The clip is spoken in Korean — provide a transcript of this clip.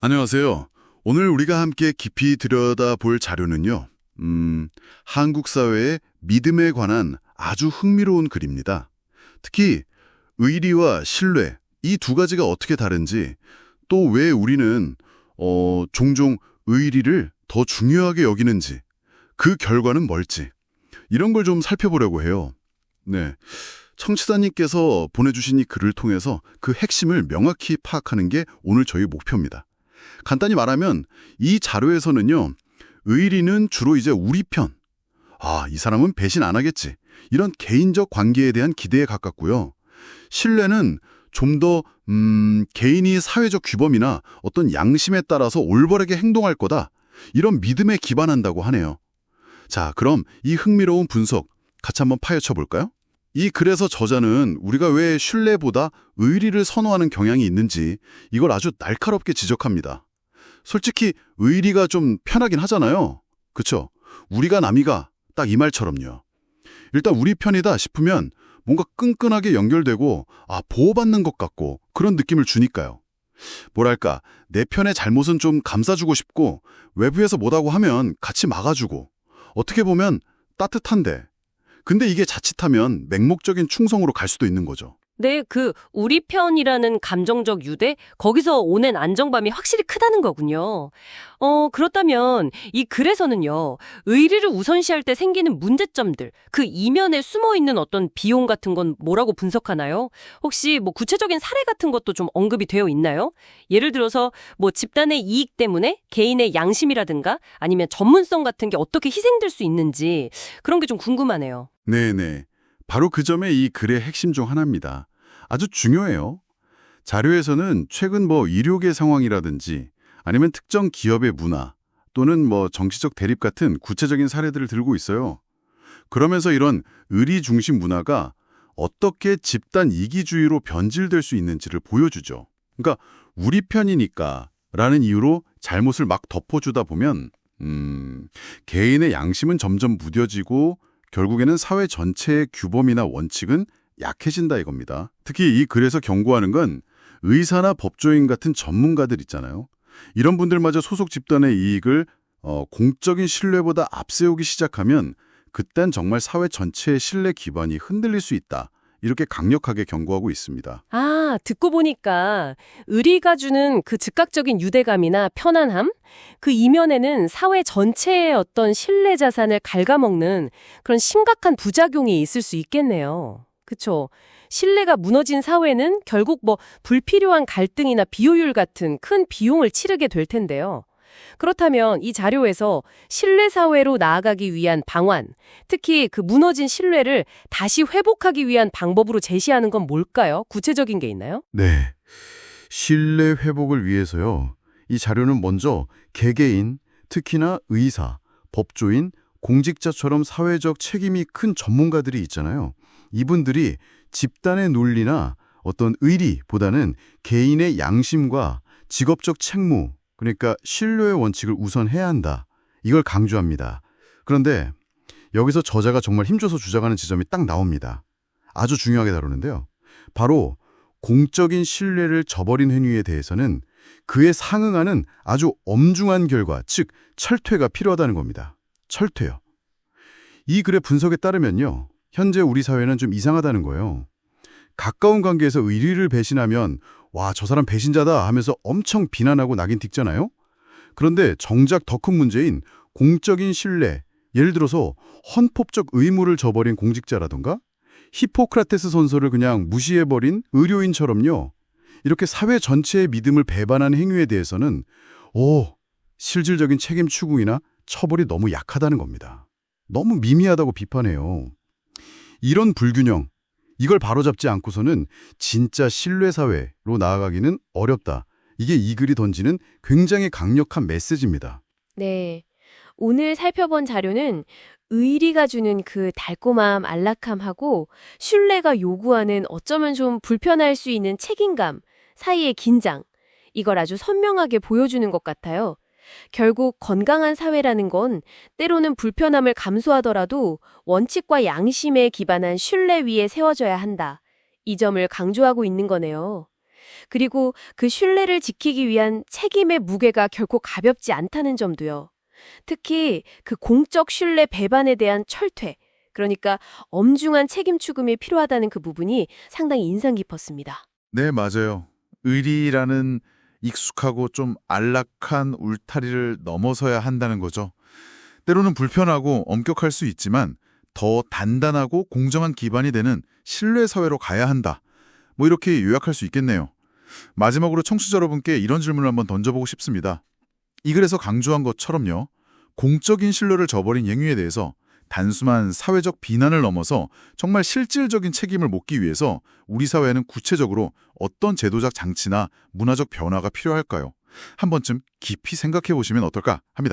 안녕하세요. 오늘 우리가 함께 깊이 들여다볼 자료는요. 한국 사회의 믿음에 관한 아주 흥미로운 글입니다. 특히 의리와 신뢰, 이 두 가지가 어떻게 다른지, 또 왜 우리는 종종 의리를 더 중요하게 여기는지, 그 결과는 뭘지, 이런 걸 좀 살펴보려고 해요. 네. 청취자님께서 보내주신 이 글을 통해서 그 핵심을 명확히 파악하는 게 오늘 저희 목표입니다. 간단히 말하면 이 자료에서는요, 의리는 주로 이제 우리 편, 이 사람은 배신 안 하겠지, 이런 개인적 관계에 대한 기대에 가깝고요. 신뢰는 좀 더 개인이 사회적 규범이나 어떤 양심에 따라서 올바르게 행동할 거다, 이런 믿음에 기반한다고 하네요. 자, 그럼 이 흥미로운 분석 같이 한번 파헤쳐 볼까요? 이 글에서 저자는 우리가 왜 신뢰보다 의리를 선호하는 경향이 있는지 이걸 아주 날카롭게 지적합니다. 솔직히 의리가 좀 편하긴 하잖아요. 그쵸? 우리가 남이가 딱 이 말처럼요. 일단 우리 편이다 싶으면 뭔가 끈끈하게 연결되고 보호받는 것 같고 그런 느낌을 주니까요. 뭐랄까, 내 편의 잘못은 좀 감싸주고 싶고 외부에서 뭐라고 하면 같이 막아주고 어떻게 보면 따뜻한데, 근데 이게 자칫하면 맹목적인 충성으로 갈 수도 있는 거죠. 네, 우리 편이라는 감정적 유대, 거기서 오는 안정감이 확실히 크다는 거군요. 그렇다면 이 글에서는요, 의리를 우선시할 때 생기는 문제점들, 그 이면에 숨어 있는 어떤 비용 같은 건 뭐라고 분석하나요? 혹시 뭐 구체적인 사례 같은 것도 좀 언급이 되어 있나요? 예를 들어서 뭐 집단의 이익 때문에 개인의 양심이라든가 아니면 전문성 같은 게 어떻게 희생될 수 있는지 그런 게 좀 궁금하네요. 네네. 바로 그 점에 이 글의 핵심 중 하나입니다. 아주 중요해요. 자료에서는 최근 의료계 상황이라든지 아니면 특정 기업의 문화 또는 정치적 대립 같은 구체적인 사례들을 들고 있어요. 그러면서 이런 의리 중심 문화가 어떻게 집단 이기주의로 변질될 수 있는지를 보여주죠. 그러니까 우리 편이니까 라는 이유로 잘못을 막 덮어주다 보면 개인의 양심은 점점 무뎌지고 결국에는 사회 전체의 규범이나 원칙은 약해진다 이겁니다. 특히 이 글에서 경고하는 건 의사나 법조인 같은 전문가들 있잖아요. 이런 분들마저 소속 집단의 이익을 공적인 신뢰보다 앞세우기 시작하면 그땐 정말 사회 전체의 신뢰 기반이 흔들릴 수 있다. 이렇게 강력하게 경고하고 있습니다. 듣고 보니까 의리가 주는 그 즉각적인 유대감이나 편안함? 그 이면에는 사회 전체의 어떤 신뢰 자산을 갉아먹는 그런 심각한 부작용이 있을 수 있겠네요. 그쵸? 신뢰가 무너진 사회는 결국 불필요한 갈등이나 비효율 같은 큰 비용을 치르게 될 텐데요. 그렇다면 이 자료에서 신뢰 사회로 나아가기 위한 방안, 특히 그 무너진 신뢰를 다시 회복하기 위한 방법으로 제시하는 건 뭘까요? 구체적인 게 있나요? 네. 신뢰 회복을 위해서요. 이 자료는 먼저 개개인, 특히나 의사, 법조인, 공직자처럼 사회적 책임이 큰 전문가들이 있잖아요. 이분들이 집단의 논리나 어떤 의리보다는 개인의 양심과 직업적 책무, 그러니까 신뢰의 원칙을 우선해야 한다. 이걸 강조합니다. 그런데 여기서 저자가 정말 힘줘서 주장하는 지점이 딱 나옵니다. 아주 중요하게 다루는데요. 바로 공적인 신뢰를 저버린 행위에 대해서는 그에 상응하는 아주 엄중한 결과, 즉 철퇴가 필요하다는 겁니다. 철퇴요. 이 글의 분석에 따르면요. 현재 우리 사회는 좀 이상하다는 거예요. 가까운 관계에서 의리를 배신하면 와, 저 사람 배신자다 하면서 엄청 비난하고 낙인 찍잖아요. 그런데 정작 더 큰 문제인 공적인 신뢰, 예를 들어서 헌법적 의무를 저버린 공직자라던가 히포크라테스 선서를 그냥 무시해버린 의료인처럼요. 이렇게 사회 전체의 믿음을 배반한 행위에 대해서는 실질적인 책임 추궁이나 처벌이 너무 약하다는 겁니다. 너무 미미하다고 비판해요. 이런 불균형, 이걸 바로잡지 않고서는 진짜 신뢰사회로 나아가기는 어렵다. 이게 이 글이 던지는 굉장히 강력한 메시지입니다. 네. 오늘 살펴본 자료는 의리가 주는 그 달콤함, 안락함하고 신뢰가 요구하는 어쩌면 좀 불편할 수 있는 책임감 사이의 긴장, 이걸 아주 선명하게 보여주는 것 같아요. 결국 건강한 사회라는 건 때로는 불편함을 감수하더라도 원칙과 양심에 기반한 신뢰 위에 세워져야 한다. 이 점을 강조하고 있는 거네요. 그리고 그 신뢰를 지키기 위한 책임의 무게가 결코 가볍지 않다는 점도요. 특히 그 공적 신뢰 배반에 대한 철퇴, 그러니까 엄중한 책임 추금이 필요하다는 그 부분이 상당히 인상 깊었습니다. 네, 맞아요. 의리라는 익숙하고 좀 안락한 울타리를 넘어서야 한다는 거죠. 때로는 불편하고 엄격할 수 있지만 더 단단하고 공정한 기반이 되는 신뢰 사회로 가야 한다. 뭐 이렇게 요약할 수 있겠네요. 마지막으로 청취자 여러분께 이런 질문을 한번 던져보고 싶습니다. 이 글에서 강조한 것처럼요. 공적인 신뢰를 저버린 행위에 대해서 단순한 사회적 비난을 넘어서 정말 실질적인 책임을 묻기 위해서 우리 사회는 구체적으로 어떤 제도적 장치나 문화적 변화가 필요할까요? 한 번쯤 깊이 생각해 보시면 어떨까 합니다.